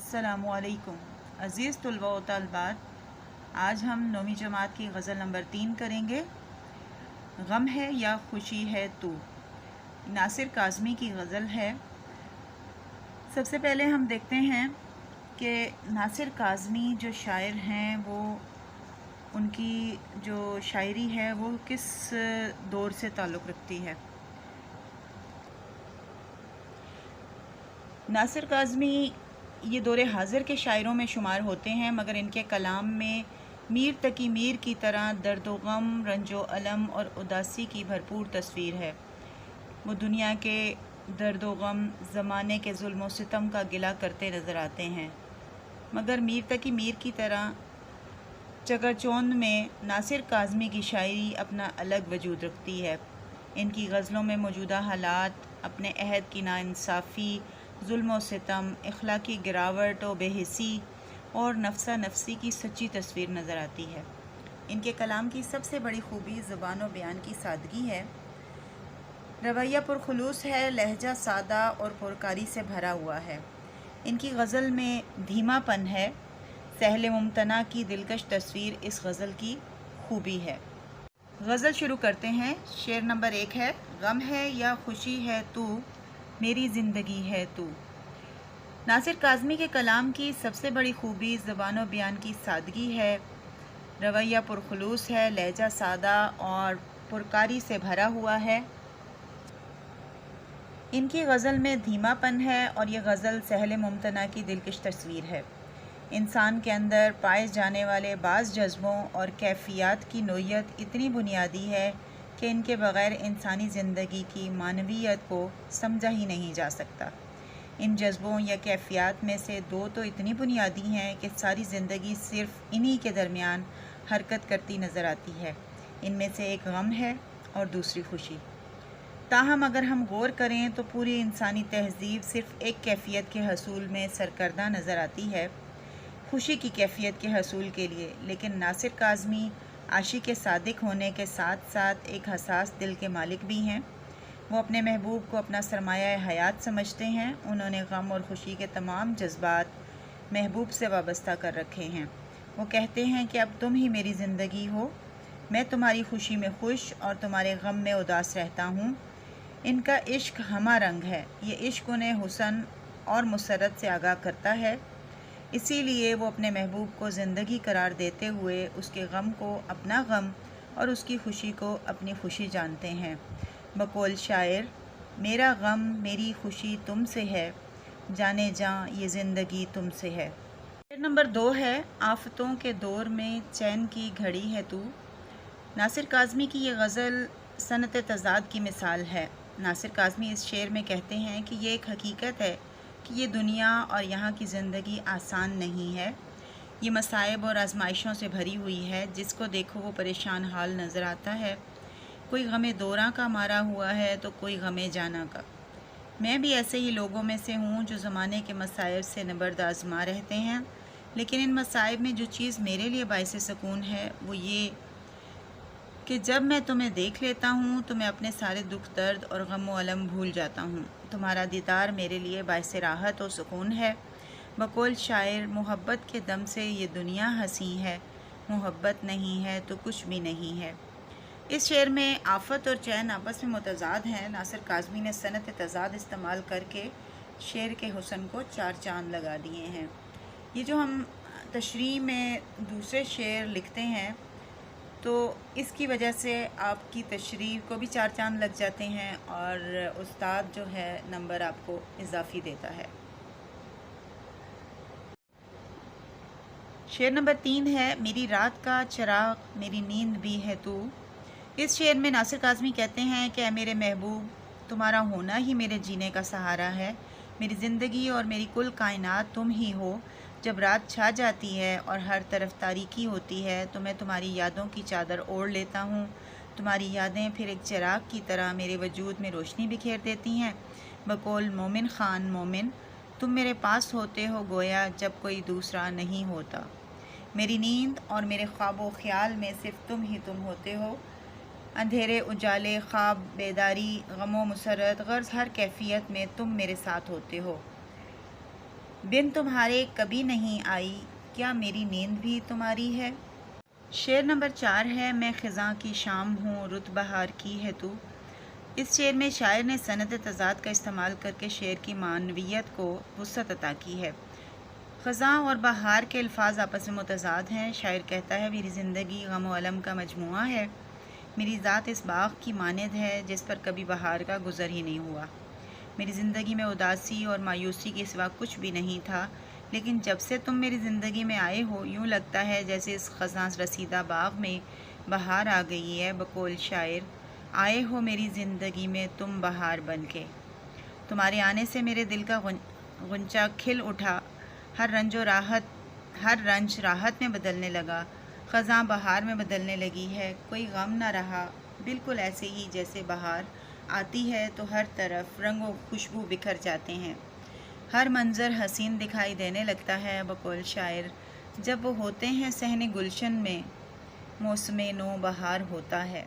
अस्सलामु अलैकुम अज़ीज़ तुलबा व तालिबात। आज हम 9वीं जमात की गज़ल नंबर 3 करेंगे। गम है या खुशी है तू, नासिर काज़मी की गज़ल है। सबसे पहले हम देखते हैं कि नासिर काज़मी जो शायर हैं वो उनकी जो शायरी है वो किस दौर से ताल्लुक़ रखती है। नासिर काज़मी ये दौर हाज़िर के शायरों में शुमार होते हैं, मगर इनके कलाम में मीर तकी मीर की तरह दर्द व गम, रंजो अलम और उदासी की भरपूर तस्वीर है। वो दुनिया के दर्द व गम, ज़माने के जुल्म व सितम का गिला करते नज़र आते हैं, मगर मीर तकी मीर की तरह चकाचौंध में नासिर काज़मी की शायरी अपना अलग वजूद रखती है। इनकी गज़लों में मौजूदा हालात, अपने अहद की नाइंसाफ़ी, जुल्म व सितम, अखलाकी गिरावट व बेहिसी और नफ्सा नफसी की सच्ची तस्वीर नज़र आती है। इनके कलाम की सबसे बड़ी खूबी ज़ुबान व बयान की सादगी है। रवैया पुरखुलूस है, लहजा सादा और पुरकारी से भरा हुआ है। इनकी गज़ल में धीमापन है। सहले मुमतना की दिलकश तस्वीर इस गज़ल की खूबी है। गज़ल शुरू करते हैं। शेर नंबर 1 है, गम है या खुशी है तू, मेरी ज़िंदगी है तू। नासिर काज़मी के कलाम की सबसे बड़ी खूबी ज़ुबान व बयान की सादगी है। रवैया पुरखुलूस है, लहजा सादा और पुरकारी से भरा हुआ है। इनकी गज़ल में धीमापन है और ये गज़ल सहले मुमतना की दिलकश तस्वीर है। इंसान के अंदर पाए जाने वाले बाज़ जज्बों और कैफ़ियत की नोयत इतनी बुनियादी है कि इनके बग़ैर इंसानी ज़िंदगी की मानवियत को समझा ही नहीं जा सकता। इन जज्बों या कैफ़ियत में से 2 तो इतनी बुनियादी हैं कि सारी ज़िंदगी सिर्फ़ इन्हीं के दरमियान हरकत करती नज़र आती है। इनमें से एक गम है और दूसरी खुशी। ताहम अगर हम गौर करें तो पूरी इंसानी तहज़ीब सिर्फ़ एक कैफ़ियत के हसूल में सरकर्दा नज़र आती है, खुशी की कैफ़ियत के हसूल के लिए। लेकिन नासिर काज़मी आशिक़ सादिक होने के साथ साथ एक हसास दिल के मालिक भी हैं। वो अपने महबूब को अपना सरमाया हयात समझते हैं। उन्होंने गम और खुशी के तमाम जज्बात महबूब से वाबस्ता कर रखे हैं। वो कहते हैं कि अब तुम ही मेरी ज़िंदगी हो, मैं तुम्हारी खुशी में खुश और तुम्हारे गम में उदास रहता हूँ। इनका इश्क हमा रंग है। ये इश्क उन्हें हुस्न और मुसरत से आगाह करता है। इसीलिए वो अपने महबूब को ज़िंदगी करार देते हुए उसके गम को अपना गम और उसकी खुशी को अपनी खुशी जानते हैं। बकौल शायर, मेरा गम मेरी खुशी तुमसे है, जाने जां ये ज़िंदगी तुमसे है। शेर नंबर 2 है, आफतों के दौर में चैन की घड़ी है तू। नासिर काज़मी की ये गज़ल सनत तज़ाद की मिसाल है। नासिर काज़मी इस शेर में कहते हैं कि ये एक हकीकत है कि ये दुनिया और यहाँ की ज़िंदगी आसान नहीं है। ये मसाइब और आजमाइशों से भरी हुई है। जिसको देखो वो परेशान हाल नज़र आता है। कोई गमे दौरा का मारा हुआ है तो कोई गमे जाना का। मैं भी ऐसे ही लोगों में से हूँ जो ज़माने के मसाइब से नबर्द आज़मा रहते हैं। लेकिन इन मसाइब में जो चीज़ मेरे लिए बाइस सुकून है वो ये कि जब मैं तुम्हें देख लेता हूँ तो मैं अपने सारे दुख दर्द और गम व अलम भूल जाता हूँ। तुम्हारा दीदार मेरे लिए बाइस राहत और सुकून है। बकौल शायर, मोहब्बत के दम से ये दुनिया हंसी है, मोहब्बत नहीं है तो कुछ भी नहीं है। इस शेर में आफत और चैन आपस में मुतज़ाद हैं। नासिर काज़मी ने सनत तज़ाद इस्तेमाल करके शेर के हुस्न को 4 चांद लगा दिए हैं। ये जो हम तशरीह में दूसरे शेर लिखते हैं तो इसकी वजह से आपकी तशरीह को भी 4 चांद लग जाते हैं और उस्ताद जो है नंबर आपको इजाफ़ी देता है। शेर नंबर 3 है, मेरी रात का चिराग मेरी नींद भी है तू। इस शेर में नासिर काज़मी कहते हैं कि मेरे महबूब, तुम्हारा होना ही मेरे जीने का सहारा है। मेरी ज़िंदगी और मेरी कुल कायनात तुम ही हो। जब रात छा जाती है और हर तरफ तारीकी होती है तो मैं तुम्हारी यादों की चादर ओढ़ लेता हूँ। तुम्हारी यादें फिर एक चिराग की तरह मेरे वजूद में रोशनी बिखेर देती हैं। बकौल मोमिन ख़ान मोमिन, तुम मेरे पास होते हो गोया जब कोई दूसरा नहीं होता। मेरी नींद और मेरे ख्वाब व ख्याल में सिर्फ तुम ही तुम होते हो। अंधेरे उजाले, ख्वाब बेदारी, गमो मुसरत, गर्ज हर कैफियत में तुम मेरे साथ होते हो। بن تمہارے کبھی نہیں آئی، کیا میری نیند بھی تمہاری ہے؟ شعر نمبر 4 ہے میں خزاں کی شام ہوں، رت بہار کی ہے تو۔ اس شعر میں شاعر نے صنعت تضاد کا استعمال کر کے شعر کی معنویت کو وسعت عطا کی ہے۔ خزاں اور بہار کے الفاظ آپس میں متضاد ہیں۔ شاعر کہتا ہے میری زندگی غم و الم کا مجموعہ ہے، میری ذات اس باغ کی مانند ہے جس پر کبھی بہار کا گزر ہی نہیں ہوا۔ میری زندگی میں اداسی اور مایوسی کے سوا کچھ بھی نہیں تھا، لیکن جب سے تم میری زندگی میں آئے ہو یوں لگتا ہے جیسے اس خزاں رسیدہ باغ میں بہار آ گئی ہے۔ بقول شاعر آئے ہو میری زندگی میں تم بہار بن کے، تمہارے آنے سے میرے دل کا غنچہ کھل اٹھا، ہر رنج راحت میں بدلنے لگا، خزاں بہار میں بدلنے لگی ہے، کوئی غم نہ رہا، بالکل ایسے ہی جیسے بہار آتی ہے تو ہر طرف رنگ و خوشبو بکھر جاتے ہیں، ہر منظر حسین دکھائی دینے لگتا ہے۔ بقول شاعر جب وہ ہوتے ہیں صحن گلشن میں، موسم نو بہار ہوتا ہے۔